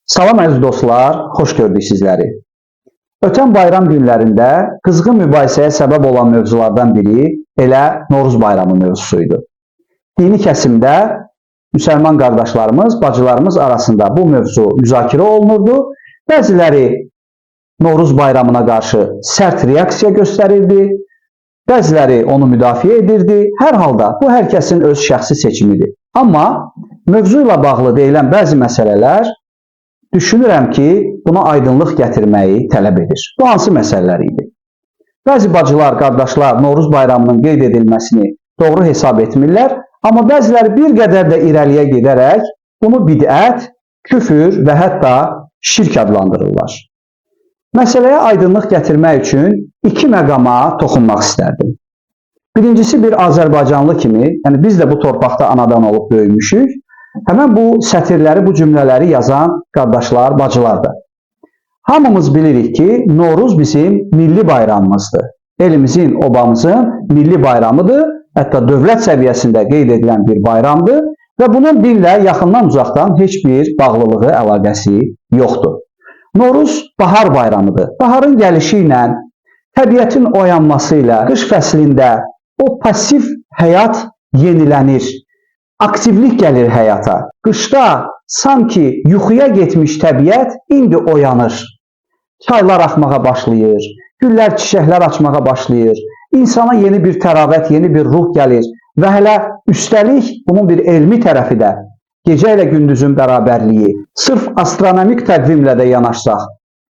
Salam əziz dostlar, xoş gördük sizləri. Ötən bayram günlərində qızğın mübahisəyə səbəb olan mövzulardan biri elə Novruz bayramı mövzusuydu. Dini kəsimdə müsəlman qardaşlarımız, bacılarımız arasında bu mövzu müzakirə olunurdu. Bəziləri Novruz bayramına qarşı sərt reaksiya göstərirdi, bəziləri onu müdafiə edirdi. Hər halda bu hər kəsin öz şəxsi seçimidir. Amma mövzu ilə bağlı deyilən bəzi məsələlər düşünürəm ki, buna aydınlıq gətirməyi tələb edir. Bu hansı məsələlər idi? Bəzi bacılar, qardaşlar Novruz bayramının qeyd edilməsini doğru hesab etmirlər, amma bəziləri bir qədər də irəliyə gedərək bunu bidət, küfür və hətta şirk adlandırırlar. Məsələyə aydınlıq gətirmək üçün iki məqama toxunmaq istərdim. Birincisi, bir Azərbaycanlı kimi, yəni biz də bu torpaqda anadan olub böyümüşük, həmən bu sətirləri, bu cümlələri yazan qardaşlar, bacılardır. Hamımız bilirik ki, Novruz bizim milli bayramımızdır. Elimizin, obamızın milli bayramıdır. Hətta dövlət səviyyəsində qeyd edilən bir bayramdır və bunun dinlə yaxından uzaqdan heç bir bağlılığı, əlaqəsi yoxdur. Novruz bahar bayramıdır. Baharın gəlişi ilə, təbiətin oyanması ilə, qış fəslində o pasiv həyat yenilənir. Aktivlik gəlir həyata. Qışda sanki yuxuya getmiş təbiət indi oyanır. Çaylar axmağa başlayır, güllər, çiçəklər açmağa başlayır. İnsana yeni bir təravət, yeni bir ruh gəlir və hələ üstəlik bunun bir elmi tərəfi də gecə ilə gündüzün bərabərliyi, sırf astronomik təqvimlə də yanaşsaq,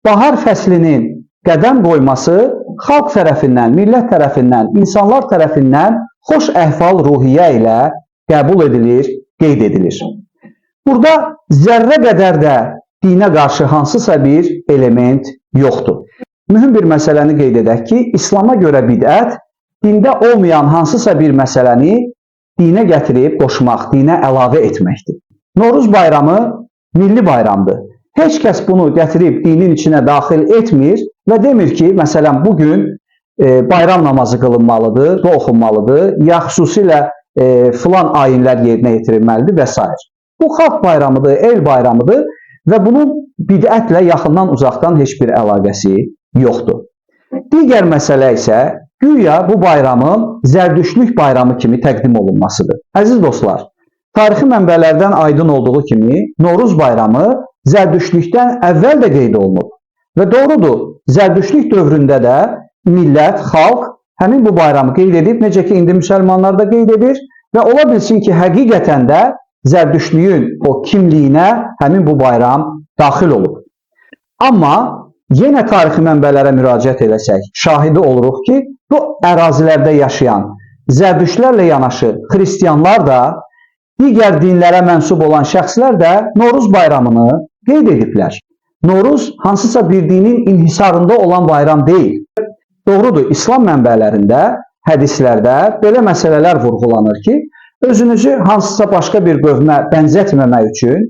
bahar fəslinin qədəm qoyması xalq tərəfindən, millət tərəfindən, insanlar tərəfindən xoş əhval ruhiyyə ilə qəbul edilir, qeyd edilir. Burada zərrə qədər də dinə qarşı hansısa bir element yoxdur. Mühüm bir məsələni qeyd edək ki, İslama görə bidət, dində olmayan hansısa bir məsələni dinə gətirib qoşmaq, dinə əlavə etməkdir. Novruz bayramı milli bayramdır. Heç kəs bunu gətirib dinin içinə daxil etmir və demir ki, məsələn, bugün bayram namazı qılınmalıdır, dua oxunmalıdır, ya xüsusilə filan ayinlər yerinə yetirilməlidir və s. Bu xalq bayramıdır, el bayramıdır və bunun bidətlə yaxından uzaqdan heç bir əlaqəsi yoxdur. Digər məsələ isə güya bu bayramın zərdüştlük bayramı kimi təqdim olunmasıdır. Əziz dostlar, tarixi mənbələrdən aydın olduğu kimi Novruz bayramı zərdüştlükdən əvvəl də qeyd olunub. Və doğrudur, zərdüştlük dövründə də millət, xalq həmin bu bayramı qeyd edib, necə ki, indi müsəlmanlar da qeyd edir və ola bilsin ki, həqiqətən də zərdüştlüyün o kimliyinə həmin bu bayram daxil olub. Amma yenə tarixi mənbələrə müraciət eləsək, şahidi oluruq ki, bu ərazilərdə yaşayan zərdüştlərlə yanaşı xristianlar da, digər dinlərə mənsub olan şəxslər də Novruz bayramını qeyd ediblər. Novruz hansısa bir dinin inhisarında olan bayram deyil. Doğrudur, İslam mənbələrində, hədislərdə belə məsələlər vurğulanır ki, özünüzü hansısa başqa bir qövmə bənzətməmək üçün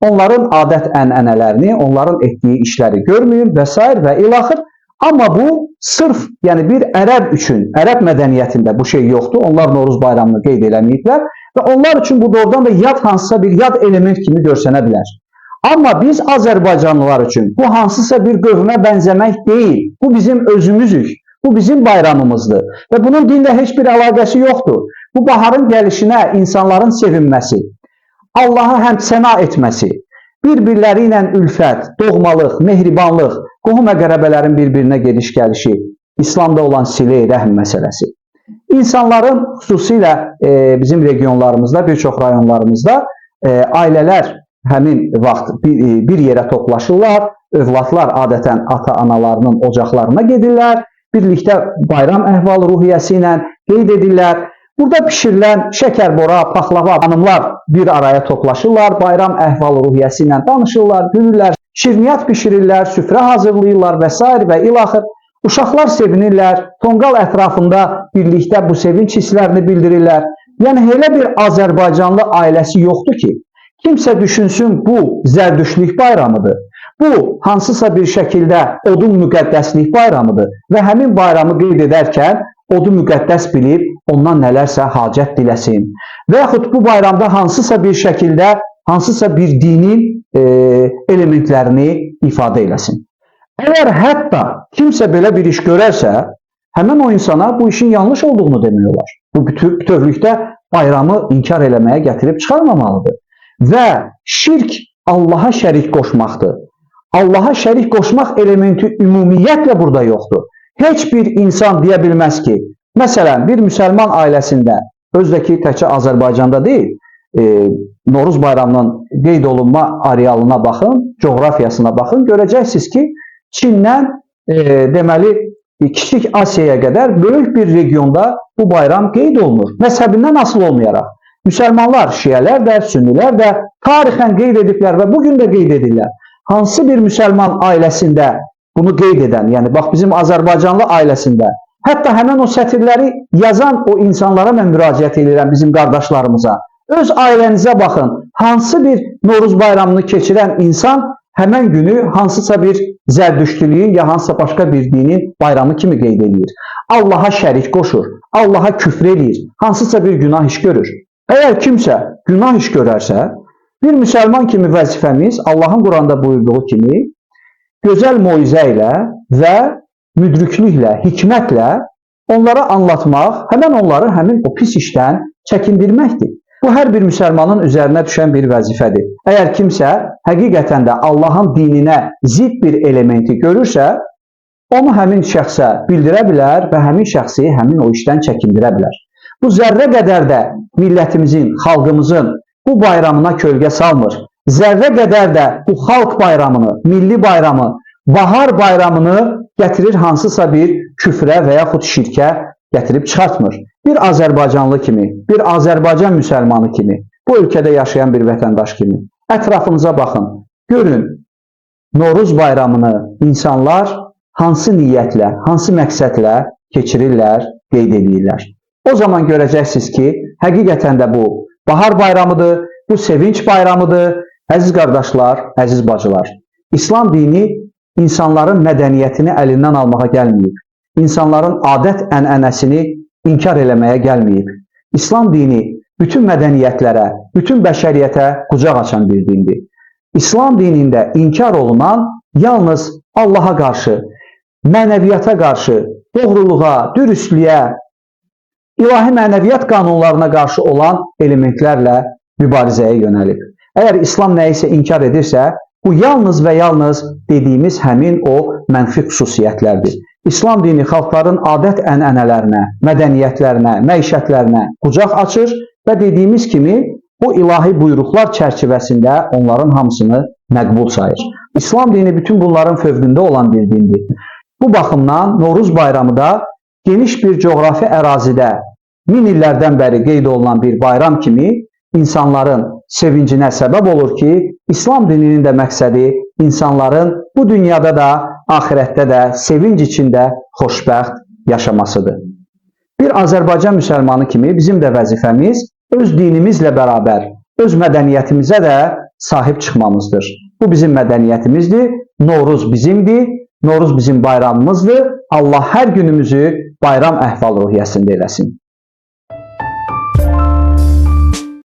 onların adət-ənənələrini, onların etdiyi işləri görməyin və s. və ilaxır. Amma bu, sırf yəni bir ərəb üçün, ərəb mədəniyyətində bu şey yoxdur. Onlar Novruz bayramını qeyd eləməyiblər və onlar üçün bu doğrudan da yad hansısa bir yad element kimi görsənə bilər. Amma biz Azərbaycanlılar üçün bu hansısa bir qövmə bənzəmək deyil. Bu bizim özümüzük. Bu bizim bayramımızdır və bunun dinlə heç bir əlaqəsi yoxdur. Bu baharın gəlişinə insanların sevinməsi, Allaha həmd səna etməsi, bir-birləri ilə ülfət, doğmalıq, mehribanlıq, qohum-əqrəbələrin bir-birinə gediş-gəlişi, İslamda olan sile rəhm məsələsi. İnsanların xüsusilə bizim regionlarımızda, bir çox rayonlarımızda ailələr həmin vaxt bir yerə toplaşırlar, övladlar adətən ata-analarının ocaqlarına gedirlər, birlikdə bayram əhval-ruhiyyəsi ilə qeyd edirlər. Burada pişirilən şəkərbora, paxlava, hanımlar bir araya toplaşırlar, bayram əhval-ruhiyyəsi ilə danışırlar, gülürlər, şirniyyat pişirirlər, süfrə hazırlayırlar və s. və ilaxır. Uşaqlar sevinirlər, tonqal ətrafında birlikdə bu sevinç hisslərini bildirirlər. Yəni, elə bir Azərbaycanlı ailəsi yoxdur ki, kimsə düşünsün bu zərdüştlük bayramıdır. Bu, hansısa bir şəkildə odun müqəddəslik bayramıdır və həmin bayramı qeyd edərkən odu müqəddəs bilib ondan nələrsə hacət diləsin. Və yaxud bu bayramda hansısa bir şəkildə hansısa bir dinin elementlərini ifadə eləsin. Əgər hətta kimsə belə bir iş görərsə, həmin o insana bu işin yanlış olduğunu demək olar. Bu bütövlükdə bayramı inkar eləməyə gətirib çıxarmamalıdır. Və şirk Allaha şərik qoşmaqdır. Allaha şərik qoşmaq elementi ümumiyyətlə burada yoxdur. Heç bir insan deyə bilməz ki, məsələn, bir müsəlman ailəsində, özdəki təkcə Azərbaycanda deyil, Noruz bayramının qeyd olunma arealına baxın, coğrafiyasına baxın, görəcəksiniz ki, Çindən deməli, Kiçik Asiyaya qədər böyük bir regionda bu bayram qeyd olunur. Məzhəbindən asılı olmayaraq. Müsəlmanlar, şiələr də, sünnilər də tarixən qeyd ediblər və bugün də qeyd edirlər. Hansı bir müsəlman ailəsində bunu qeyd edən, yəni bax bizim Azərbaycanlı ailəsində, hətta həmən o sətirləri yazan o insanlara mən müraciət edirəm, bizim qardaşlarımıza. Öz ailənizə baxın, hansı bir Noruz bayramını keçirən insan həmən günü hansısa bir zərdüştülüyün ya hansısa başqa bir dinin bayramı kimi qeyd edir. Allaha şərik qoşur, Allaha küfr eləyir, hansısa bir günah iş görür. Əgər kimsə günah iş görərsə, bir müsəlman kimi vəzifəmiz Allahın Quranda buyurduğu kimi gözəl moizə ilə və müdriklüklə, hikmətlə onlara anlatmaq, həmən onları həmin o pis işdən çəkindirməkdir. Bu, hər bir müsəlmanın üzərinə düşən bir vəzifədir. Əgər kimsə həqiqətən də Allahın dininə zidd bir elementi görürsə, onu həmin şəxsə bildirə bilər və həmin şəxsi həmin o işdən çəkindirə bilər. Bu, zərrə qədər də millətimizin, xalqımızın bu bayramına kölgə salmır. Zərrə qədər də bu xalq bayramını, milli bayramı, bahar bayramını gətirir hansısa bir küfrə və yaxud şirkə gətirib çıxartmır. Bir Azərbaycanlı kimi, bir Azərbaycan müsəlmanı kimi, bu ölkədə yaşayan bir vətəndaş kimi ətrafınıza baxın, görün, Noruz bayramını insanlar hansı niyyətlə, hansı məqsədlə keçirirlər, qeyd edirlər. O zaman görəcəksiniz ki, həqiqətən də bu bahar bayramıdır, bu sevinç bayramıdır. Əziz qardaşlar, əziz bacılar, İslam dini insanların mədəniyyətini əlindən almağa gəlməyib. İnsanların adət-ənənəsini inkar eləməyə gəlməyib. İslam dini bütün mədəniyyətlərə, bütün bəşəriyyətə qucaq açan bir dindir. İslam dinində inkar olunan yalnız Allaha qarşı, mənəviyyata qarşı, doğruluğa, dürüstlüyə, ilahi mənəviyyat qanunlarına qarşı olan elementlərlə mübarizəyə yönəlib. Əgər İslam nəyisə inkar edirsə, bu yalnız və yalnız dediyimiz həmin o mənfi xüsusiyyətlərdir. İslam dini xalqların adət-ənənələrinə, mədəniyyətlərinə, məişətlərinə qucaq açır və dediyimiz kimi bu ilahi buyruqlar çərçivəsində onların hamısını məqbul sayır. İslam dini bütün bunların fövqündə olan bir dindir. Bu baxımdan Noruz bayramı da geniş bir coğrafi ərazidə 1000 illərdən bəri qeyd olunan bir bayram kimi insanların sevincinə səbəb olur ki, İslam dininin də məqsədi insanların bu dünyada da, axirətdə də sevinc içində xoşbəxt yaşamasıdır. Bir Azərbaycan müsəlmanı kimi bizim də vəzifəmiz öz dinimizlə bərabər, öz mədəniyyətimizə də sahib çıxmamızdır. Bu bizim mədəniyyətimizdir, Noruz bizimdir, Noruz bizim bayramımızdır. Allah hər günümüzü bayram əhval-ruhiyyəsində eləsin.